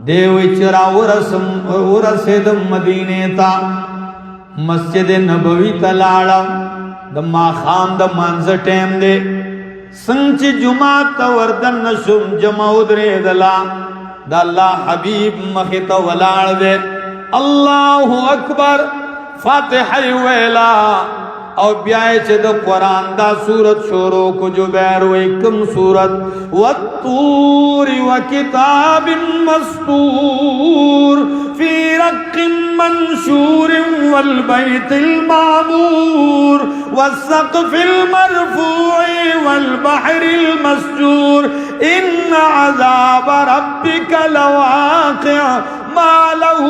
دیوی چرا ورسیدم مدینه تا مسجد نبوی تا لاړم د ماښام د مانځه ټیم دی څنګه چې جمعات ته وردن نشم جمع ودرېدله د الله حبیب مخې ته ولاړ دی الله اکبر فاتحه یې ویلا او بیا چې د قرآن دا سورت شروع کو جبیر وی کم سورت والطور وکتاب مسطور فی رق منشور والبیت المعمور والسقف المرفوع والبحر المسجور ان عذاب ربك لواقع ما له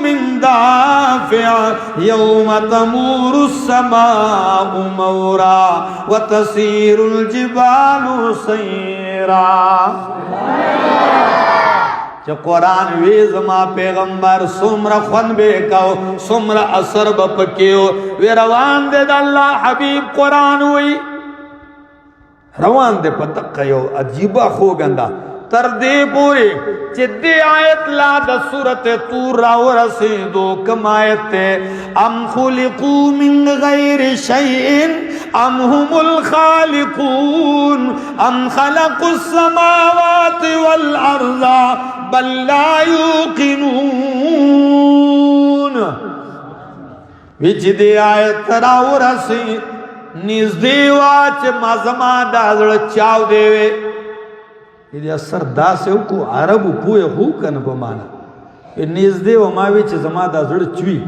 من دافع يوم تمور السماء مورا وتسير الجبال سيرا چې قرآن وی زما پیغمبر سمرا خون بے کو سمرا اثر بپکیو وی روان دے دا اللہ حبیب قرآن وی روان دے پتقیو عجیبہ خوگندہ تر دے پوری چی دے آیت لا دا صورت طور راو رسیدو کم آیت تے ام خلقو من غیر شیئن ام هم الخالقون ام خلقوا السماوات والارض بل لا یوقنون وچ دے آیت راو رسید نیز دیوا چی مازما دازڑ چاو دیوے یہ اثر دا سے کو عربو پوئے ہو کن بمانا نیز دے و ماوی چی زما دا زڑ چوی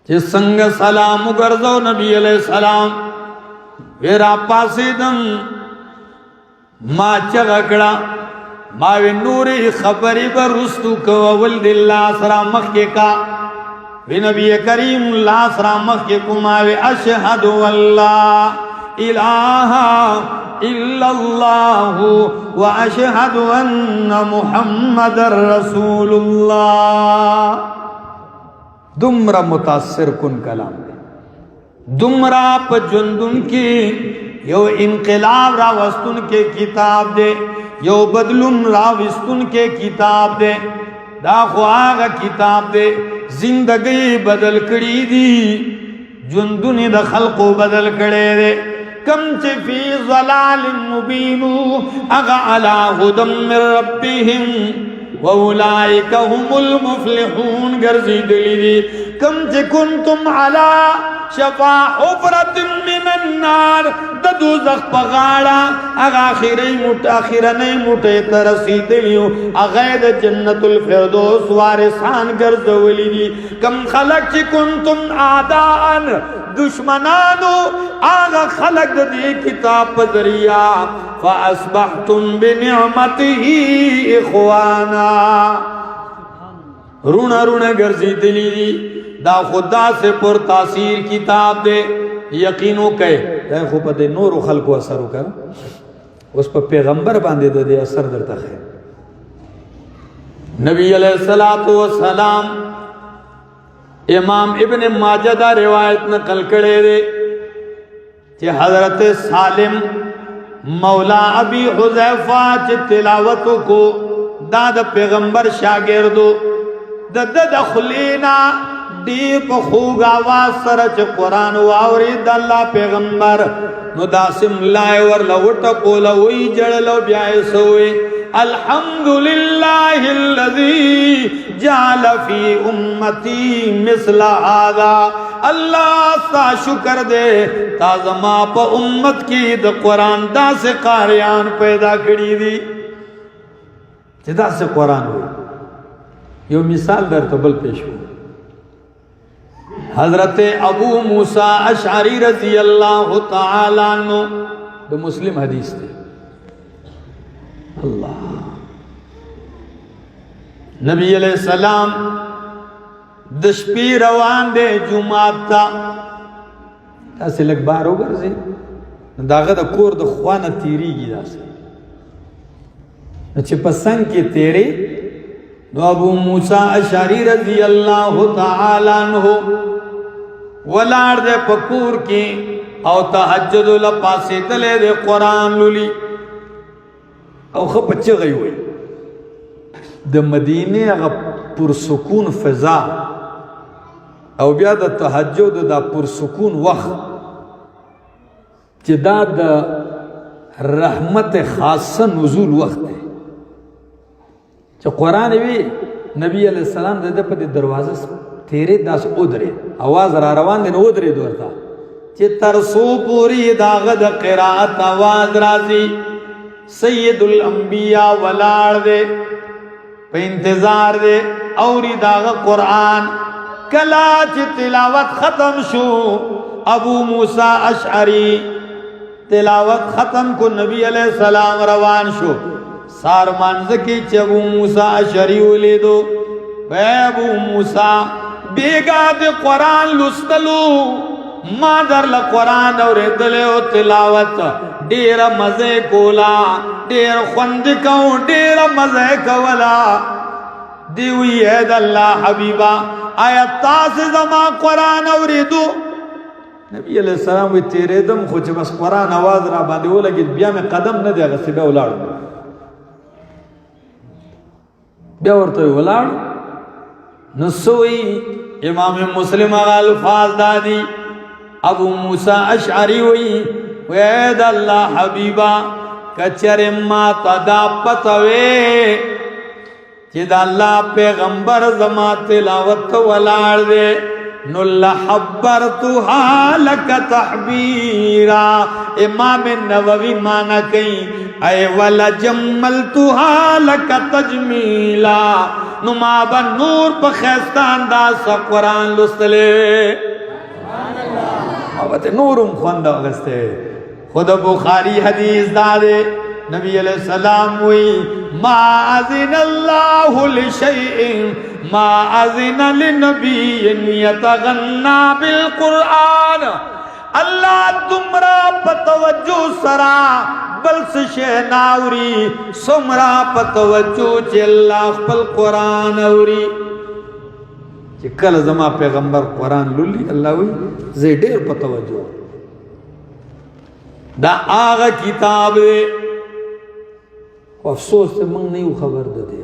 چی سنگ سلام گرزو نبی علیہ السلام ویرا پاسیدم ما چغکڑا ماوی نوری خبری بر رستو کو ولد اللہ سرا مخی کا وی نبی کریم اللہ سرا مخی کو ماوی اشہدو اللہ الہ الا اللہ واشہد ان محمد رسول اللہ دمرا متاثر کن کلام دے دمرا پا جندن کی یو انقلاب راوستن کے کتاب دے یو بدلن راوستن کے کتاب دے دا خواہ کتاب دے زندگی بدل کری دی جندن دا خلقو بدل کرے دے کم چی فی ظلال مبینو اغا علا ہدم من ربهم وَأُولَئِكَ هُمُ الْمُفْلِحُونَ گرزی دلی دی کم چی کنتم علا شفا حفرت من النار دا دوزخ پغاڑا اگا آخرنی موٹے ترسی دلیو اغید جنت الفردوس وارثان گرزولی دی کم خلق چی کنتم آدان دشمنانو آغا خلق دی کتاب پذریعہ فَأَصْبَحْتُمْ بِنِعْمَتِهِ اخوانا رونا رونا گرزی دلی دی دا خدا سے پر تاثیر کتاب دے یقینو کہے دے خوب دے نور و خلق و اثر کر اس پر پیغمبر باندے دے اثر در تخیر نبی علیہ السلام امام ابن ماجدہ روایت نقل کرے دے کہ حضرت سالم مولا ابی حذیفہ چی تلاوتو کو داد پیغمبر شاگردو دد خلینا دیپ خوگ آواز سرچ قرآن واوری دا اللہ پیغمبر نو داسم لائے ورلوٹا کولا وی جڑلو بیائی سوئی الحمدللہ اللذی جعل فی امتی مثل آدھا اللہ سا شکر دے تازما پا امت کی دا قرآن دا سے قاریان پیدا کری دی دا سے قرآن ہوئی یہ مثال در تبل پیش ہو حضرت ابو موسیٰ اشعری رضی اللہ تعالیٰ عنہ دو مسلم حدیث تھے اللہ نبی علیہ السلام دشپی روان دے جمعات تا تاسے لگ بارو گرزے داغه د کور د خوانه تیریږي داسې چې په څنګ کې تیرې نو ابو موسی اشعری رضی الله تعالی عنہ ولاړ دې په کور کې او تهجد لپاسې تلې د قران لولي او خو بچي غي وي د مدینه هغه پرسکون فضا او بیا د تهجد د پرسکون وخت چې دا د رحمت خاصه نزول وخت دی چې قرآن وی نبی علیہ السلام د په دروازه تیرې داس ودرې आवाज را روان دی نو ودرې ورته چې تر سو پوری داغه د قرات आवाज راځي سید الانبیاء ولاړ دے په انتظار دے اوری داغه قرآن کلا چې تلاوت ختم شو ابو موسی اشعری تلاوت ختم کو نبی علیہ السلام روان شو سار مانځ کې چې ابو موسی اشعری ولیدو اے ابو موسی بیگا د قرآن لستلو ما در ل قرآن اوریدل او تلاوت ډیر مزه کولا ډیر خوند کو ډیر مزه کولا دی وی اے د الله حبیبا آیا تاسو زما قرآن اوریدو نبی علیہ السلام وی تیرې دم خو چې بس قرآن आवाज را باندې ولګید بیا مې قدم نه دی غسې به ولاړ بیا ورته ولاړ نو سوئی امام مسلم الفاظ دادی ابو موسی اشعری وی وید اللہ حبیبا کچر ما تدا پتوے چی دا اللہ پیغمبر زما تلاوت ولاړ دے نو لحبرتها لک تحبیرا امام نووی مانا کئی اے ولا جملتها لک تجمیلا نو ما با نور پا خیستان دا سا قرآن لستلے محبت نورم خوند اغستے خود بخاری حدیث دادے نبی علیہ السلام ہوئی ما اذن اللہ لشیء ما اذن لنبی یتغنا بالقرآن اللہ تمرا پتوجہ سرا بلس شے ناوری سمرا پتوجہ چی اللہ خپل قرآن اوری چې کله زما پیغمبر قرآن لولي الله وی زه ډېر په توجه دا هغه کتاب دی افسوس ته موږ نه یو خبر ده دی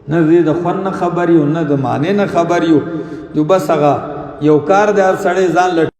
نه دې د خوان نه خبر یو نه د معنی نه خبر یو جو بس هغه یو کار دی هر سړی ځان